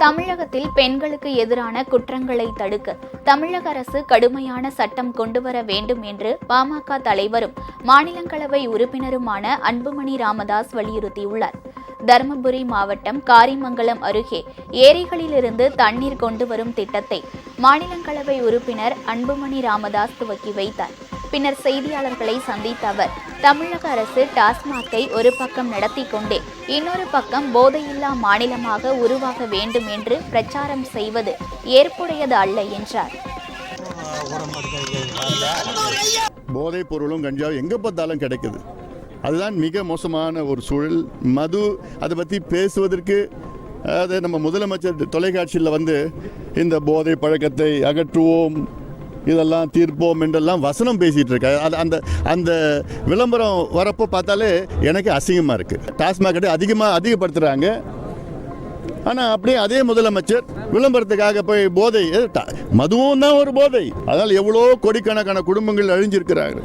தமிழகத்தில் பெண்களுக்கு எதிரான குற்றங்களை தடுக்க தமிழக அரசு கடுமையான சட்டம் கொண்டுவர வேண்டும் என்று பாமக தலைவரும் மாநிலங்களவை உறுப்பினருமான அன்புமணி ராமதாஸ் வலியுறுத்தியுள்ளார். தருமபுரி மாவட்டம் காரிமங்கலம் அருகே ஏரிகளிலிருந்து தண்ணீர் கொண்டு வரும் திட்டத்தை மாநிலங்களவை உறுப்பினர் அன்புமணி ராமதாஸ் துவக்கி வைத்தார். பின்னர் செய்தியாளர்களை சந்தித்த அவர், தமிழக அரசு டாஸ்மாகை ஒரு பக்கம் நடத்தி கொண்டே இன்னொரு பக்கம் போதையில்லா மாநிலமாக உருவாக வேண்டும் என்று பிரச்சாரம் செய்வது ஏற்புடையது அல்ல என்றார். போதைப் பொருளும் கஞ்சாவும் எங்கே பார்த்தாலும் கிடைக்குது. அதுதான் மிக மோசமான ஒரு சூழல். மது அதை பற்றி பேசுவதற்கு அது நம்ம முதலமைச்சர் தொலைக்காட்சியில் இந்த போதை பழக்கத்தை அகற்றுவோம், இதெல்லாம் தீர்ப்போம் என்றெல்லாம் வசனம் பேசிகிட்டு இருக்காரு. அந்த அந்த விளம்பரம் வரப்போ பார்த்தாலே எனக்கு அசிங்கமாக இருக்குது. டாஸ்மாக் அதிகப்படுத்துகிறாங்க. ஆனால் அப்படியே அதே முதலமைச்சர் விளம்பரத்துக்காக போய் போதை, மதுவும் தான் ஒரு போதை, அதனால் எவ்வளோ கோடிக்கணக்கான குடும்பங்கள் அழிஞ்சிருக்கிறாங்க.